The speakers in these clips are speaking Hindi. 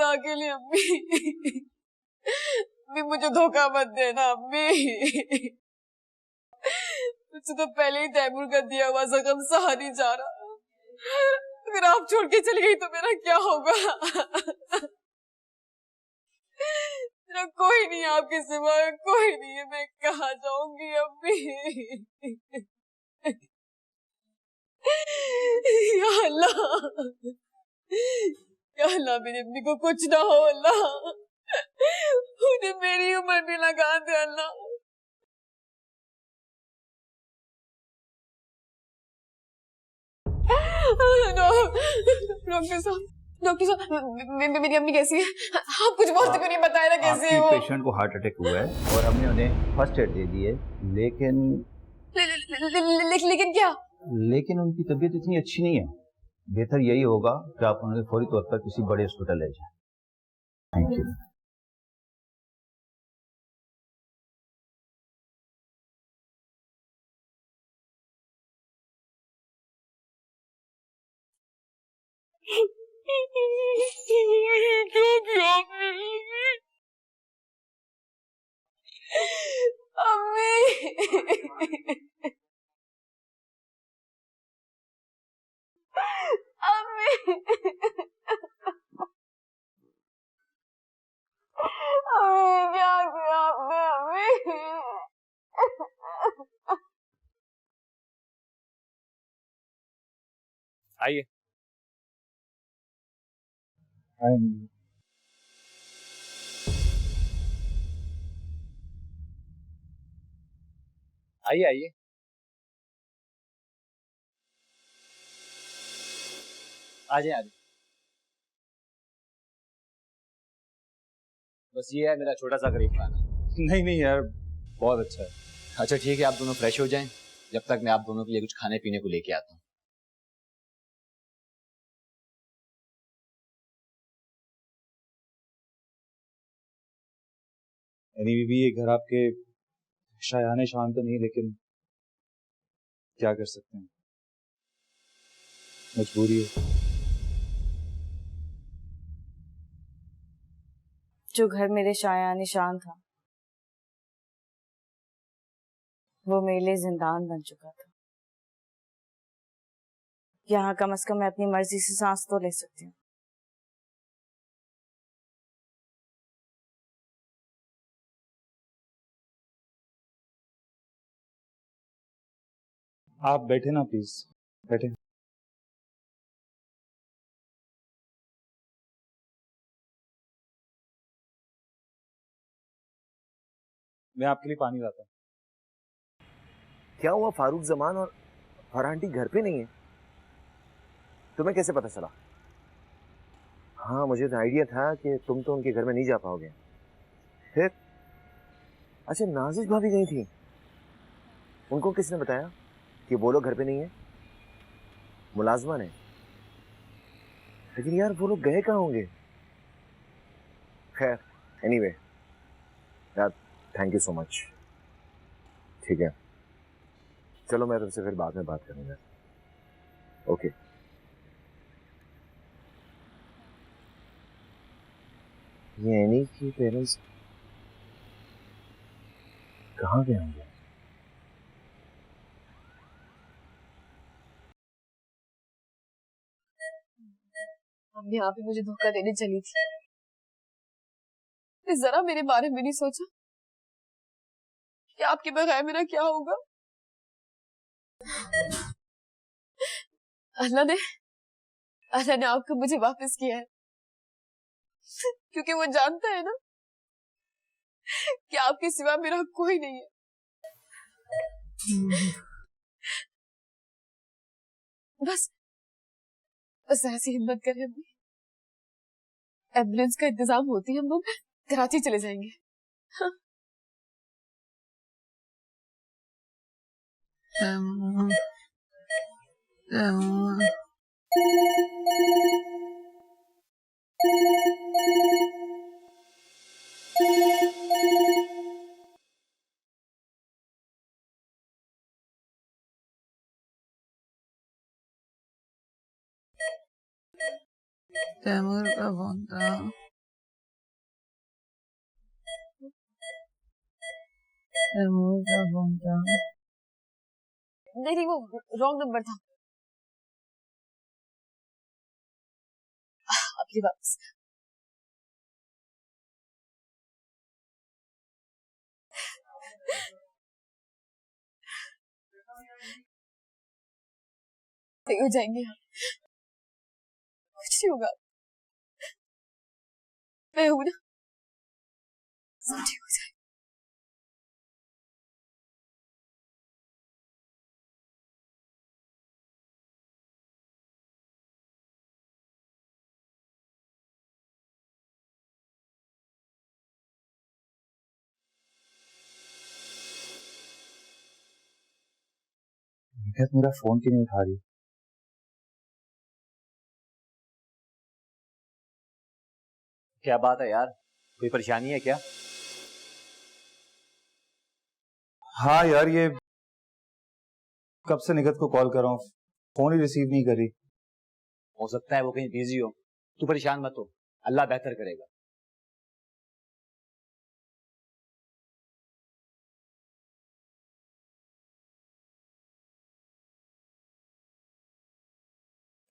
मैं अकेली अम्मी। अम्मी मुझे धोखा मत देना अम्मी। मुझसे तो पहले ही तैमूर का दिया हुआ जख्म सहा नहीं जा रहा। अगर आप छोड़ के चली गई तो मेरा क्या होगा? मेरा कोई नहीं है आपके सिवा, कोई नहीं है। मैं कहाँ जाऊंगी अम्मी? या अल्लाह, या अल्लाह मेरी अम्मी को कुछ ना हो अल्लाह। उन्हें मेरी उम्र भी लगा दे अल्लाह। डॉक्टर साहब, डॉक्टर साहब, मेरी अम्मी कैसी है? आप कुछ बहुत क्यों नहीं बताया ना कैसी है वो? पेशेंट को हार्ट अटैक हुआ है और हमने उन्हें फर्स्ट एड दे दी है, लेकिन क्या? लेकिन उनकी तबीयत इतनी अच्छी नहीं है। बेहतर यही होगा कि आप उन्हें फौरी तौर पर किसी बड़े हॉस्पिटल ले जाएं। Thank you. क्यों किया अम्मी? अम्मी, अम्मी क्या किया आपने अम्मी? आइए। आइए आइए। आ जाए। बस ये है मेरा छोटा सा गरीब खाना। नहीं नहीं यार, बहुत अच्छा है। अच्छा ठीक है, आप दोनों फ्रेश हो जाएं, जब तक मैं आप दोनों के लिए कुछ खाने पीने को लेके आता हूँ। यानी बीबी, ये घर आपके शायाने शान तो नहीं, लेकिन क्या कर सकते हैं, मजबूरी है। जो घर मेरे शायाने शान था वो मेरे लिए जिंदान बन चुका था। यहाँ कम से कम मैं अपनी मर्जी से सांस तो ले सकती हूँ। आप बैठे ना प्लीज, बैठे। मैं आपके लिए पानी लाता हूँ। क्या हुआ फारूक जमान और आंटी घर पे नहीं है? तुम्हें कैसे पता चला? हाँ, मुझे तो आइडिया था कि तुम तो उनके घर में नहीं जा पाओगे। फिर अच्छा, नाजिश भाभी गई थी, उनको किसने बताया कि वो लोग घर पे नहीं है? मुलाजमा ने। लेकिन यार वो लोग गए कहाँ होंगे? खैर, एनीवे यार, थैंक यू सो मच। ठीक है, चलो मैं तुमसे फिर बाद में बात करूंगा। ओके। ये एनी की पेरेंट्स कहाँ गए होंगे? अम्मी आप ही मुझे धोखा देने चली थी। जरा मेरे बारे में नहीं सोचा कि आपके बगैर मेरा क्या होगा? अल्लाह ने आपको मुझे वापस किया है, क्योंकि वो जानता है ना कि आपके सिवा मेरा कोई नहीं है। बस बस ऐसी हिम्मत करें अम्मी, एम्बुलेंस का इंतजाम होती है, हम लोग कराची चले जाएंगे। हाँ? तैमूर का फोन था। नहीं, वो रॉन्ग नंबर था। अगली वापस। सही हो जाएंगे, कुछ नहीं होगा, मैं हूं ना, सब ठीक हो जाएगा। निखत मेरा फोन क्यों नहीं उठा रही? क्या बात है यार, कोई परेशानी है क्या? हाँ यार, ये कब से निखत को कॉल कर रहा हूँ, फोन ही रिसीव नहीं कर रही। हो सकता है वो कहीं बिजी हो, तू परेशान मत हो, अल्लाह बेहतर करेगा।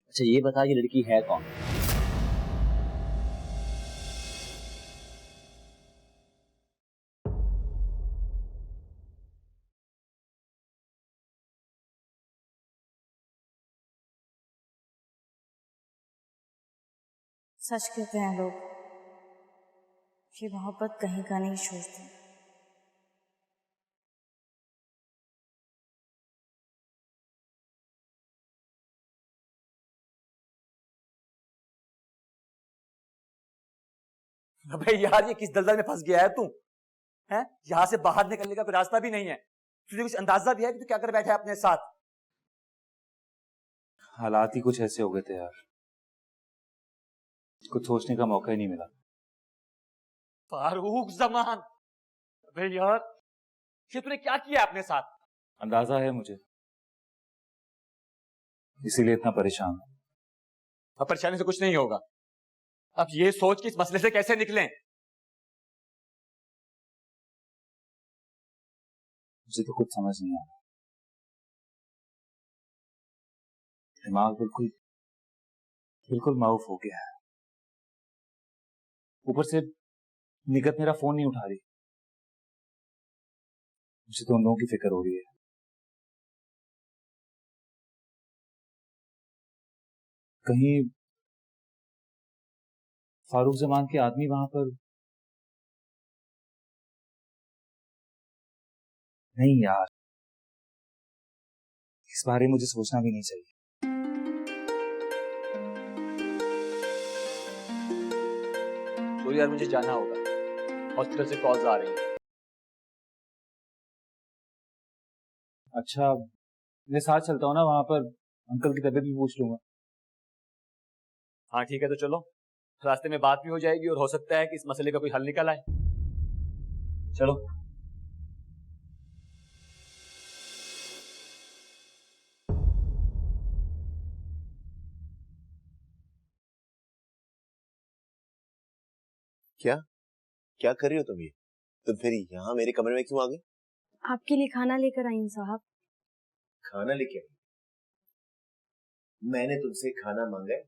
अच्छा ये बता, ये लड़की है कौन? सच कहते हैं लोग कि मोहब्बत कहीं का नहीं छोड़ती। अबे यार, ये किस दलदल में फंस गया है तू? हैं? यहाँ से बाहर निकलने का कोई रास्ता भी नहीं है। तुझे कुछ अंदाजा भी है कि तू क्या कर बैठा है अपने साथ? हालात ही कुछ ऐसे हो गए थे यार, कुछ सोचने का मौका ही नहीं मिला। फारूक जमान, अबे यार, ये तूने क्या किया अपने साथ? अंदाजा है मुझे, इसीलिए इतना परेशान हूं। अब परेशानी से कुछ नहीं होगा। अब ये सोच कि इस मसले से कैसे निकलें। मुझे तो कुछ समझ नहीं आ रहा, दिमाग बिल्कुल बिल्कुल माउफ हो गया है। ऊपर से निखत मेरा फोन नहीं उठा रही, मुझे तो उन लोगों की फिक्र हो रही है। कहीं फारूक जमान के आदमी वहां पर नहीं यार, इस बारे में मुझे सोचना भी नहीं चाहिए। तो यार मुझे जाना होगा, हॉस्पिटल से कॉल्स आ रही हैं। अच्छा, मैं साथ चलता हूँ ना, वहां पर अंकल की तबीयत भी पूछ लूंगा। हाँ ठीक है, तो चलो, रास्ते में बात भी हो जाएगी और हो सकता है कि इस मसले का कोई हल निकल आए। चलो। क्या क्या कर रही हो तुम? ये तुम फिर यहाँ मेरे कमरे में क्यों आ गए? आपके लिए खाना लेकर आई हूँ साहब। खाना लेके आई? मैंने तुमसे खाना मांगा है?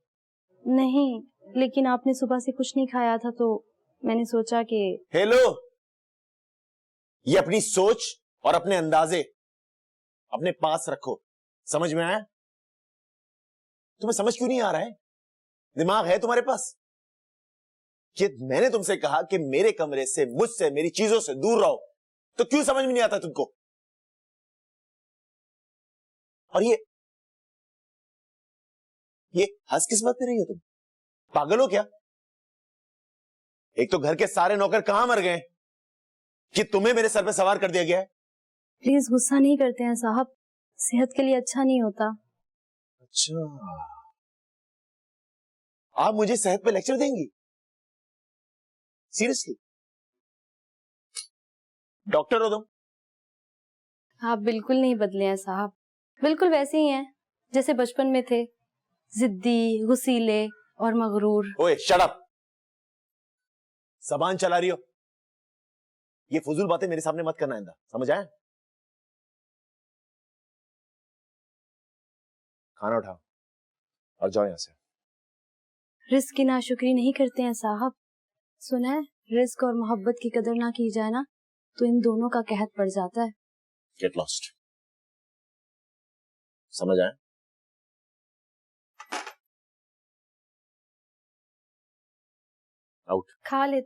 नहीं, लेकिन आपने सुबह से कुछ नहीं खाया था तो मैंने सोचा कि। हेलो, ये अपनी सोच और अपने अंदाजे अपने पास रखो, समझ में आया? तुम्हें समझ क्यों नहीं आ रहा है? दिमाग है तुम्हारे पास? कि मैंने तुमसे कहा कि मेरे कमरे से, मुझसे, मेरी चीजों से दूर रहो, तो क्यों समझ में नहीं आता तुमको? और ये हंस किस बात में रही हो तुम? पागल हो क्या? एक तो घर के सारे नौकर कहां मर गए कि तुम्हें मेरे सर पे सवार कर दिया गया है? प्लीज गुस्सा नहीं करते हैं साहब, सेहत के लिए अच्छा नहीं होता। अच्छा, आप मुझे सेहत पे लेक्चर देंगी? सीरियसली? डॉक्टर हो तुम? आप बिल्कुल नहीं बदले हैं साहब, बिल्कुल वैसे ही हैं जैसे बचपन में थे, जिद्दी, गुस्सीले और मगरूर। ओए शट अप, जबान चला रही हो? ये फजूल बातें मेरे सामने मत करना इंदा, समझ आया? खाना उठाओ और जाओ यहाँ से। रिस्क की नाशुक्री नहीं करते हैं साहब। सुना है, रिस्क और मोहब्बत की कदर ना की जाए ना तो इन दोनों का कहत पड़ जाता है। गेट लॉस्ट, समझ आया? आउट। खा ले।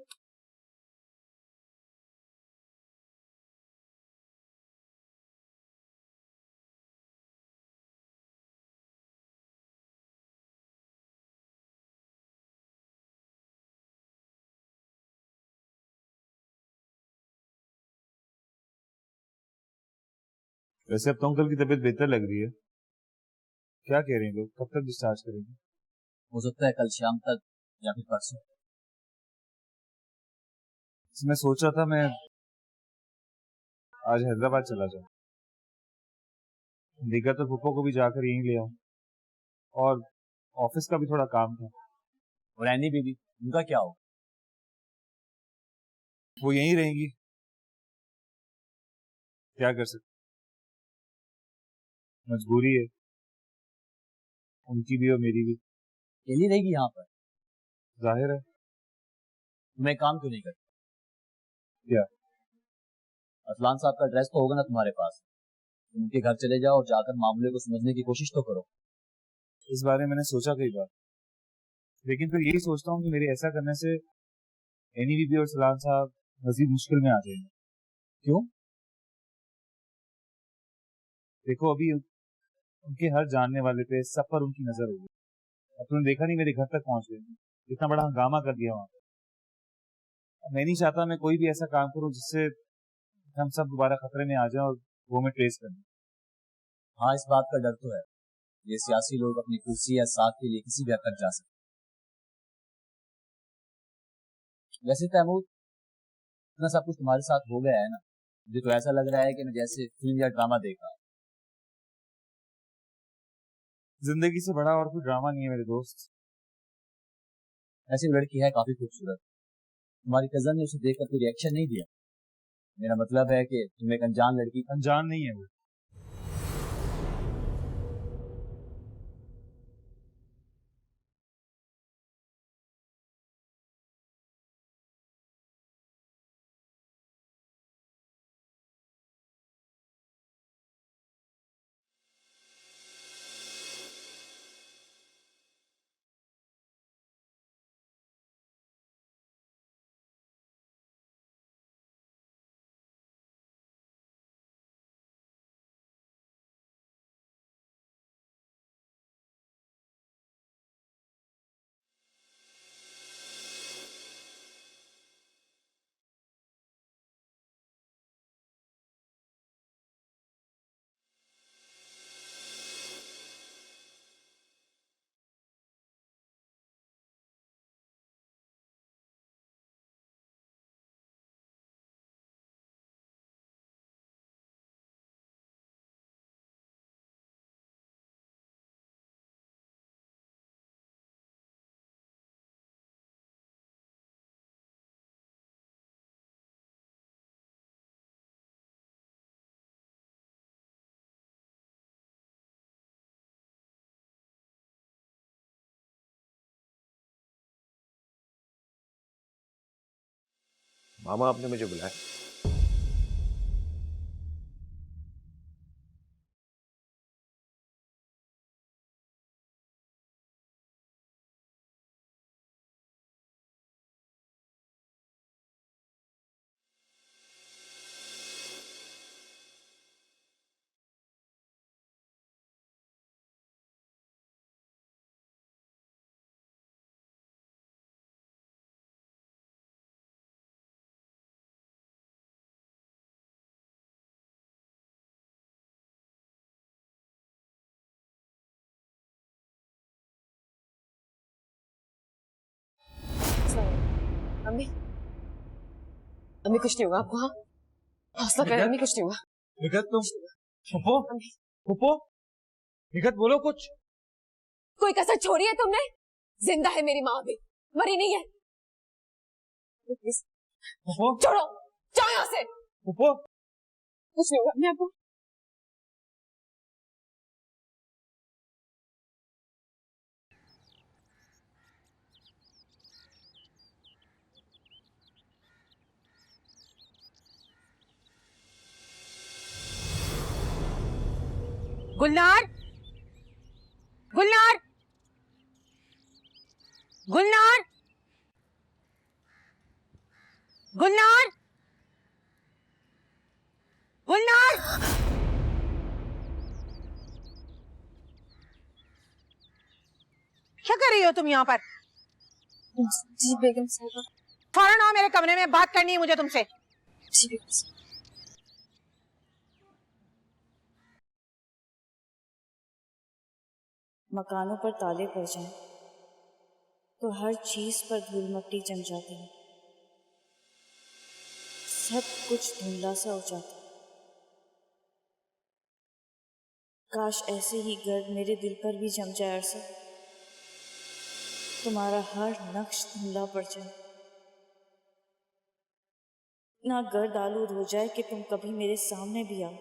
वैसे अब तो अंकल की तबीयत बेहतर लग रही है। क्या कह रहे हैं लोग, कब तक डिस्चार्ज करेंगे? हो सकता है कल शाम तक या फिर परसों। मैं सोच रहा था मैं आज हैदराबाद चला जाऊं, देखा तो फूफो को भी जाकर यहीं ले आऊं, और ऑफिस का भी थोड़ा काम था। और एनी बीबी, उनका क्या हो? वो यहीं रहेंगी, क्या कर सकते, मजबूरी है उनकी भी और मेरी भी। अकेली रहेगी यहाँ पर? जाहिर है। मैं काम क्यों नहीं करता? क्या? असलान साहब का एड्रेस तो होगा ना तुम्हारे पास, उनके घर चले जाओ और जाकर मामले को समझने की कोशिश तो करो। इस बारे में मैंने सोचा कई बार, लेकिन फिर यही सोचता हूँ कि मेरे ऐसा करने से एनी बीबी और सलाम साहब मजीद मुश्किल में आ जाएंगे। क्यों? देखो अभी उनके हर जानने वाले पे सब पर उनकी नजर होगी। अब तुमने देखा नहीं, मेरे घर तक पहुंच गए, इतना बड़ा हंगामा कर दिया वहां पर। मैं नहीं चाहता मैं कोई भी ऐसा काम करूं जिससे हम सब दोबारा खतरे में आ जाएं और वो मैं ट्रेस कर दूं। हाँ, इस बात का डर तो है, ये सियासी लोग अपनी कुर्सी या साथ के लिए किसी भी हद तक जा सकते। वैसे तैमूर, इतना सब कुछ तुम्हारे साथ हो गया है ना, मुझे तो ऐसा लग रहा है कि मैं जैसे फिल्म या ड्रामा देखा। जिंदगी से बड़ा और कोई ड्रामा नहीं है मेरे दोस्त। ऐसी लड़की है काफी खूबसूरत, तुम्हारी कजन ने उसे देखकर कोई रिएक्शन नहीं दिया? मेरा मतलब है कि तुम एक अनजान लड़की। अनजान नहीं है वो। मामा, आपने मुझे बुलाया? अम्मी, अम्मी कुछ नहीं होगा आपको? हाँ, हौसला करें अम्मी, कुछ नहीं हुआ। निगत, तुम फूफो, फूफो, निगत बोलो कुछ। कोई कसर छोड़ी है तुमने? जिंदा है मेरी माँ भी, मरी नहीं है। प्लीज फूफो, छोड़ो, जाओ यहाँ से। फूफो, कुछ नहीं होगा, मैं आपको गुलनार, गुलनार, गुलनार, गुलनार, गुलनार। क्या कर रही हो तुम यहाँ पर? जी बेगम साहिबा। फौरन आओ मेरे कमरे में, बात करनी है मुझे तुमसे। जी बेगम साहिबा। मकानों पर ताले पड़ जाएं तो हर चीज पर धूल मट्टी जम जाती है, सब कुछ धुंधला सा हो जाता है। काश ऐसे ही गर्द मेरे दिल पर भी जम जाए अरसा, तुम्हारा हर नक्श धुंधला पड़ जाए, ना गर्द आलूद हो जाए कि तुम कभी मेरे सामने भी आओ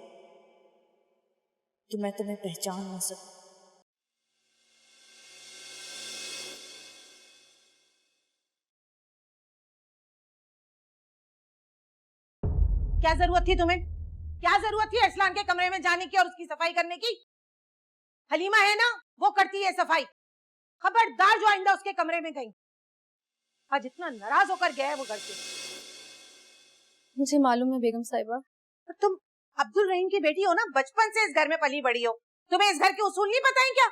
तो मैं तुम्हें पहचान ना सकूं। क्या जरूरत थी तुम्हें? क्या जरूरत थी अरसलान के कमरे में जाने की और उसकी सफाई करने की? हलीमा है ना, वो करती है सफाई। खबरदार जो आइंदा उसके कमरे में गई। आज इतना नाराज होकर गया है वो घर से। मुझे मालूम है बेगम साहिबा। तुम अब्दुल रहीम की बेटी हो ना, बचपन से इस घर में पली बड़ी हो, तुम्हें इस घर के उसूल नहीं पता है क्या?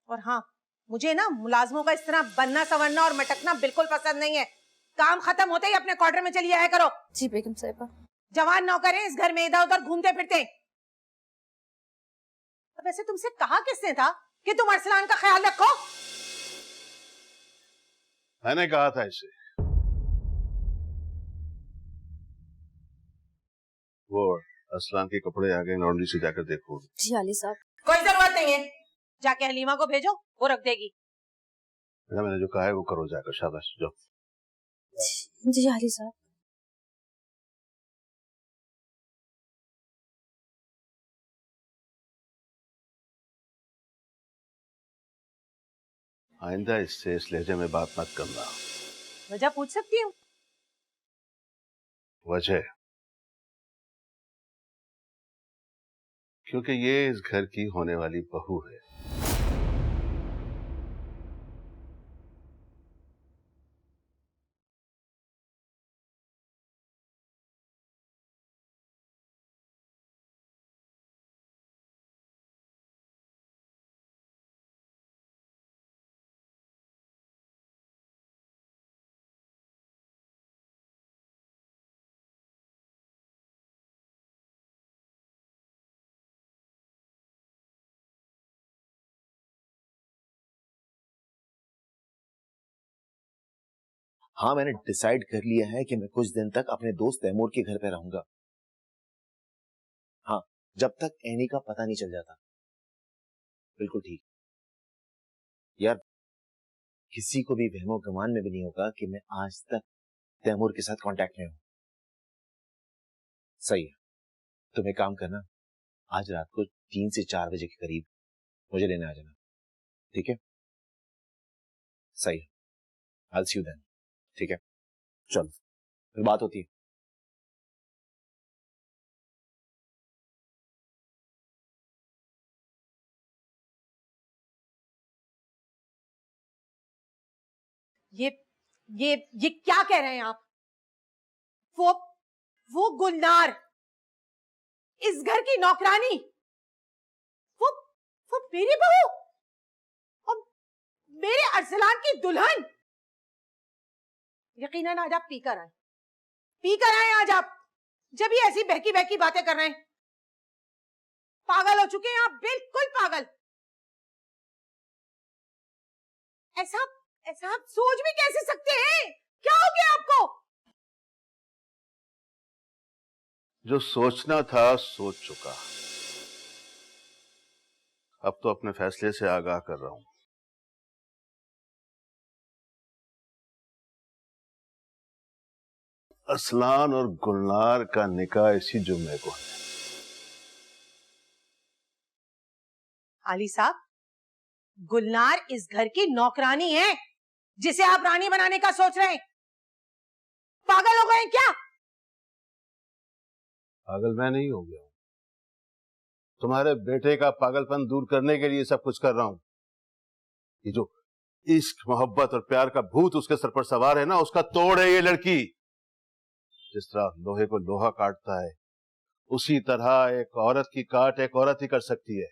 और हाँ, मुझे ना मुलाजमों का इस तरह बनना संवरना और मटकना बिल्कुल पसंद नहीं है। काम खत्म होते ही अपने क्वार्टर में चली आया करो। जी बेगम साहिबा। जवान नौकरें इस घर में इधर उधर घूमते फिरते। वैसे तुमसे कहा किसने था कि तुम अरसलान का ख्याल रखो? मैंने कहा था इसे। वो अरसलान के कपड़े आ गए, लॉन्ड्री से जाकर देखो। जी आली साहब। कोई जरूरत नहीं है, जाके हलीमा को भेजो, वो रख देगी। मैंने जो कहा है वो करो जाकर, शाबाश जाओ। जी आली साहब। आइंदा इससे इस लहजे में बात मत करना। वजह पूछ सकती हूँ? वजह? क्योंकि ये इस घर की होने वाली बहू है। हाँ, मैंने डिसाइड कर लिया है कि मैं कुछ दिन तक अपने दोस्त तैमूर के घर पे रहूंगा। हाँ, जब तक एनी का पता नहीं चल जाता। बिल्कुल ठीक। यार, किसी को भी वहमो गुमान में भी नहीं होगा कि मैं आज तक तैमूर के साथ कांटेक्ट में हूं। सही है, तुम एक काम करना, आज रात को 3 से 4 बजे के करीब मुझे लेने आ जाना, ठीक है? सही है, I'll see you then, ठीक है? चलो, फिर बात होती है। ये ये क्या कह रहे हैं आप? वो गुलनार, इस घर की नौकरानी, वो मेरी बहू और मेरे अरसलान की दुल्हन। यकीनन आज आप पीकर आए आज आप, जब ये ऐसी बहकी बहकी बातें कर रहे हैं। पागल हो चुके हैं आप, बिल्कुल पागल। ऐसा आप सोच भी कैसे सकते हैं? क्या हो गया आपको? जो सोचना था सोच चुका, अब तो अपने फैसले से आगाह कर रहा हूं। असलान और गुलनार का निकाह इसी जुम्मे को है। आली साहब, गुलनार इस घर की नौकरानी है जिसे आप रानी बनाने का सोच रहे हैं। पागल हो गए हैं क्या? पागल मैं नहीं हो गया हूं, तुम्हारे बेटे का पागलपन दूर करने के लिए सब कुछ कर रहा हूं। ये जो इश्क, मोहब्बत और प्यार का भूत उसके सर पर सवार है ना, उसका तोड़ है ये लड़की। जिस तरह लोहे को लोहा काटता है, उसी तरह एक औरत की काट एक औरत ही कर सकती है।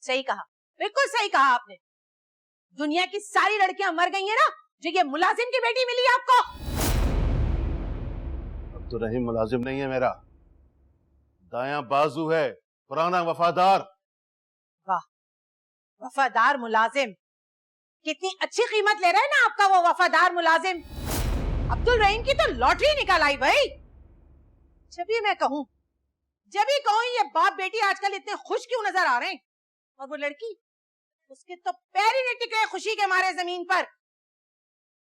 सही कहा, बिल्कुल सही कहा आपने। दुनिया की सारी लड़कियां मर गई हैं ना, जो ये मुलाजिम की बेटी मिली आपको। अब तो रहीम मुलाजिम नहीं है मेरा, दायां बाजू है, पुराना वफादार। वाह, वफादार मुलाजिम। कितनी अच्छी कीमत ले रहा है ना आपका वो वफादार मुलाजिम। अब्दुल रहीम की तो लॉटरी निकल आई भाई। जब भी कहूँ ये बाप बेटी आजकल इतने खुश क्यों नजर आ रहे हैं, और वो लड़की, उसके तो पैर ही नहीं टिक रहे खुशी के मारे जमीन पर।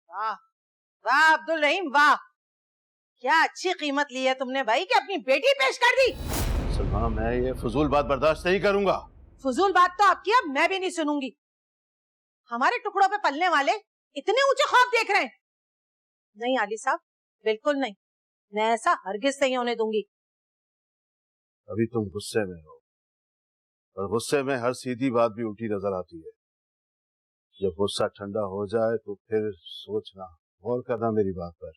वाह वाह अब्दुल रहीम, वाह, क्या अच्छी कीमत ली है तुमने भाई कि अपनी बेटी पेश कर दी। सलमा, मैं ये फजूल बात बर्दाश्त नहीं करूंगा। फजूल बात तो आपकी अब मैं भी नहीं सुनूंगी। हमारे टुकड़ों पे पलने वाले इतने ऊंचे ख्वाब देख रहे हैं। नहीं आली साहब, बिल्कुल नहीं, मैं ऐसा हरगिज नहीं होने दूंगी। अभी तुम गुस्से में हो, और गुस्से में हर सीधी बात भी उल्टी नजर आती है। जब गुस्सा ठंडा हो जाए तो फिर सोचना, गौर करना मेरी बात पर,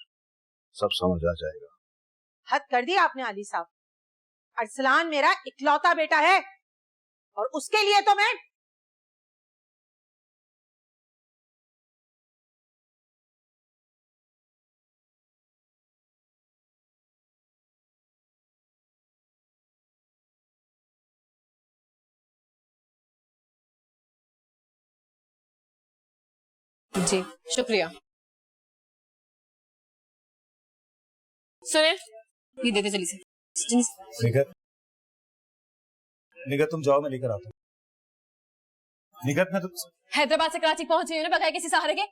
सब समझ आ जाएगा। हद कर दी आपने आली साहब। अरसलान मेरा इकलौता बेटा है, और उसके लिए तो मैं जी शुक्रिया। सुने, ये देते चली से। निगत तुम जाओ, मैं लेकर आता हूँ। निगत मैं तो हैदराबाद से कराची पहुंच गई हूँ ना बगैर किसी सहारे के।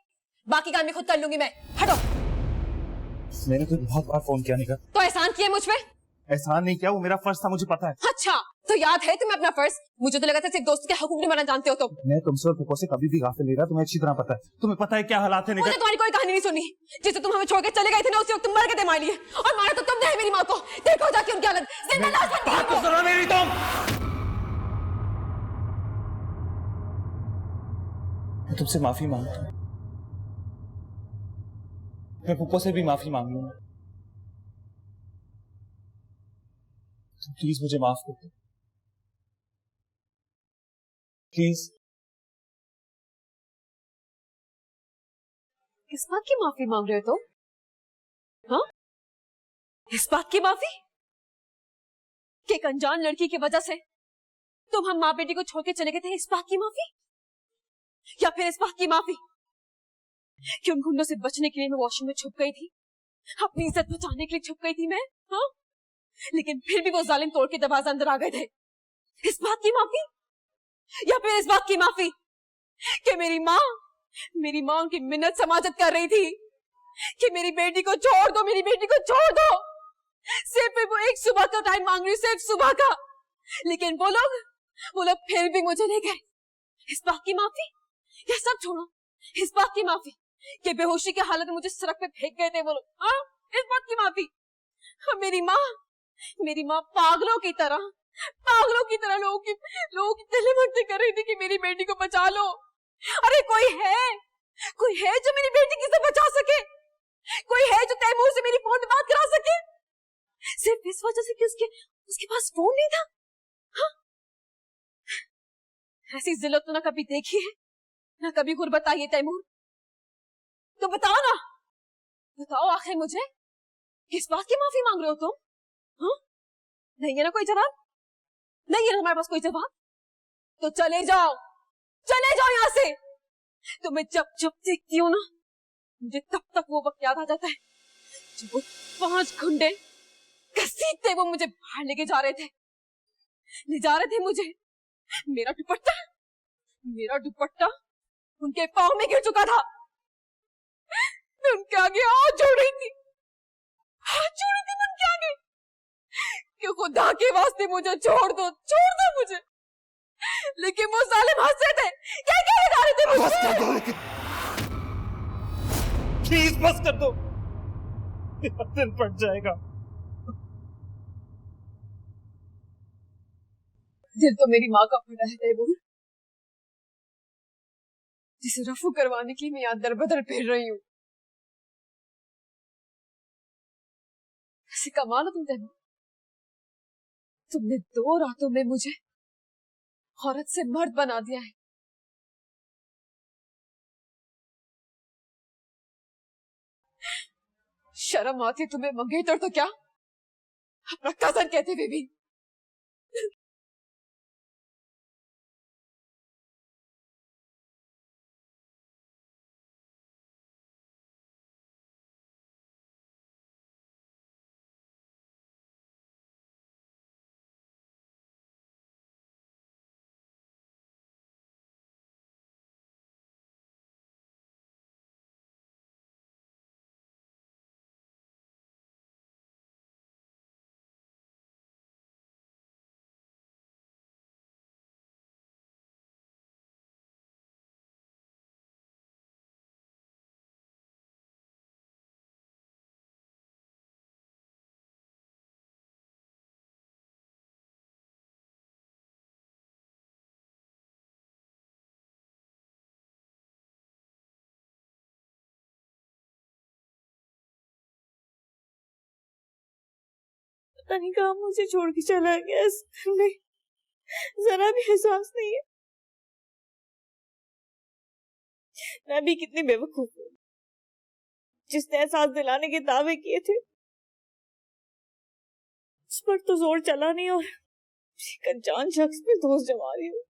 बाकी काम भी खुद कर लूंगी मैं। हटो। मैंने तो बहुत बार फोन किया निगत। तो एहसान किया मुझ पे? एहसान नहीं किया, वो मेरा फर्ज था, मुझे पता है। अच्छा, तो याद है तुम्हें अपना फर्ज? मुझे तो लगा था सिर्फ दोस्त के हकूक निभाना जानते हो तुम। मैं तुमसे और पुप्पो से कभी भी गाफिल नहीं रहा, तुम्हें अच्छी तरह पता है। तुम्हें पता है क्या हालात है निगत। मुझे तुम्हारी कोई कहानी नहीं सुनी। जिसे तुम हमें छोड़ के चले गए थे ना, उसी वक्त तुम मर गए थे हमारे लिए, और मारा तो तुमने है मेरी माँ को। देखो जाके उनकी हालत, जिंदा लाश बन गई वो। सुनो मेरी तुम। मैं तुमसे माफी मांगता हूँ, मैं पुप्पो से भी माफी मांग लूंगा। प्लीज मुझे माफ कर दो, प्लीज। किस बात की माफी मांग रहे हो तुम? हाँ, इस बात की माफी कि एक अनजान लड़की की वजह से तुम हम माँ बेटी को छोड़ के चले गए थे, इस बात की माफी? या फिर इस बात की माफी कि उन गुंडों से बचने के लिए मैं वॉशरूम में छुप गई थी, अपनी इज्जत बचाने के लिए छुप गई थी मैं, हाँ? लेकिन फिर भी वो जालिम तोड़ के दरवाजा अंदर आ गए थे, इस बात की माफी? या फिर इस बात की माफी कि मेरी माँ उनकी मिन्नत समाजत कर रही थी कि मेरी बेटी को छोड़ दो, मेरी बेटी को छोड़ दो। सिर्फ वो एक सुबह का टाइम मांग रही, सिर्फ सुबह का, लेकिन वो लोग फिर भी मुझे ले गए, इस बात की माफी? या सब छोड़ो, इस बात की माफी कि बेहोशी की हालत में मुझे सड़क पे फेंक गए थे वो लोग, हाँ? इस बात की माफी? मेरी माँ पागलों की तरह लोगों की दिल मरते कर रही थी कि मेरी बेटी को बचा लो। अरे कोई है जो मेरी बेटी की इज्जत बचा सके? कोई है जो तैमूर से मेरी फोन पे बात करा सके? सिर्फ इस वजह से कि उसके पास फोन नहीं था, हाँ? ऐसी जिल्लत तो ना कभी देखी है, ना कभी गुर्बत आई है तैमूर। तो बताओ ना, बताओ आखिर मुझे, किस बात की माफी मांग रहे हो तुम? हाँ? नहीं है ना कोई जवाब? नहीं है ना तुम्हारे पास कोई जवाब? तो चले जाओ यहाँ से। तो मैं जब देखती हूँ ना, मुझे तब तक वो वक्त याद आ जाता है जब वो 5 गुंडे घसीटते वो मुझे बाहर लेके जा रहे थे मुझे। मेरा दुपट्टा उनके पाँव में गिर चुका था। मैं उनके आगे हाथ जोड़ रही थी, हाथ जोड़ी थी मन क्या गई कि खुदा के वास्ते मुझे छोड़ दो मुझे। लेकिन वो जालिम हंस रहे थे, क्या क्या लगा रहे थे बस मुझे। कर दो, प्लीज बस कर दो, मेरा दिल फट जाएगा। दिल तो मेरी माँ का फटा है तैमूर, जिसे रफू करवाने के लिए मैं यहाँ दर बदर फिर रही हूँ। ऐसे कमाल हो तुम तैमूर, तुमने 2 रातों में मुझे औरत से मर्द बना दिया है। शर्म आती तुम्हें मंगेतर तो क्या, अपना कजन कहते हुए भी। पता नहीं कहाँ मुझे छोड़ के चला गया, इस घर में जरा भी एहसास नहीं है। मैं भी कितनी बेवकूफ हूँ, जिसने एहसास दिलाने के दावे किए थे उस पर तो जोर चला नहीं, और एक अनजान शख्स पे दोष जमा रही हूँ।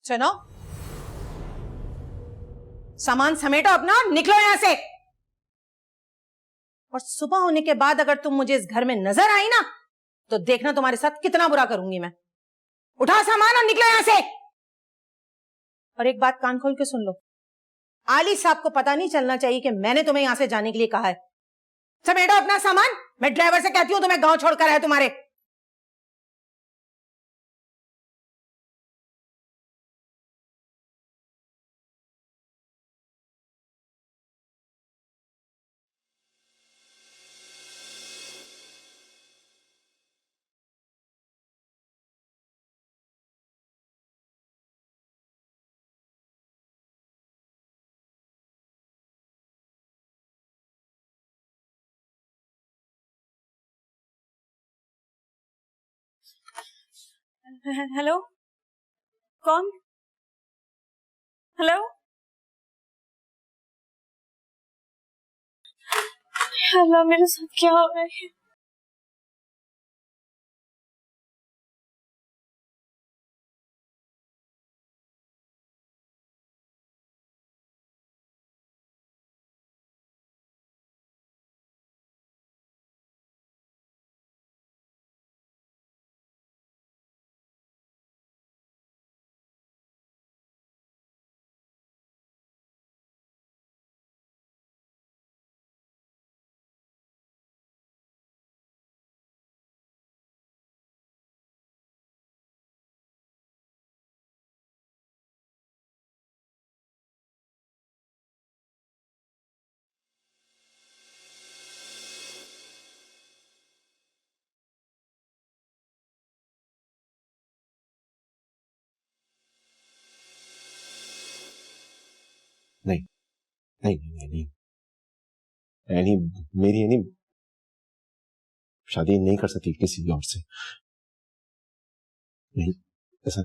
सुनो, सामान समेटो अपना और निकलो यहां से। और सुबह होने के बाद अगर तुम मुझे इस घर में नजर आई ना, तो देखना तुम्हारे साथ कितना बुरा करूंगी मैं। उठाओ सामान और निकलो यहां से। और एक बात कान खोल के सुन लो, आली साहब को पता नहीं चलना चाहिए कि मैंने तुम्हें यहां से जाने के लिए कहा है। समेटो अपना सामान, मैं ड्राइवर से कहती हूं तुम्हें गांव छोड़कर आए तुम्हारे। हेलो, कौन? हेलो, अल्लाह मेरे साथ क्या हो रहा है? नहीं नहीं नहीं नहीं, एनी, मेरी एनी शादी नहीं कर सकती किसी भी और से। नहीं, ऐसा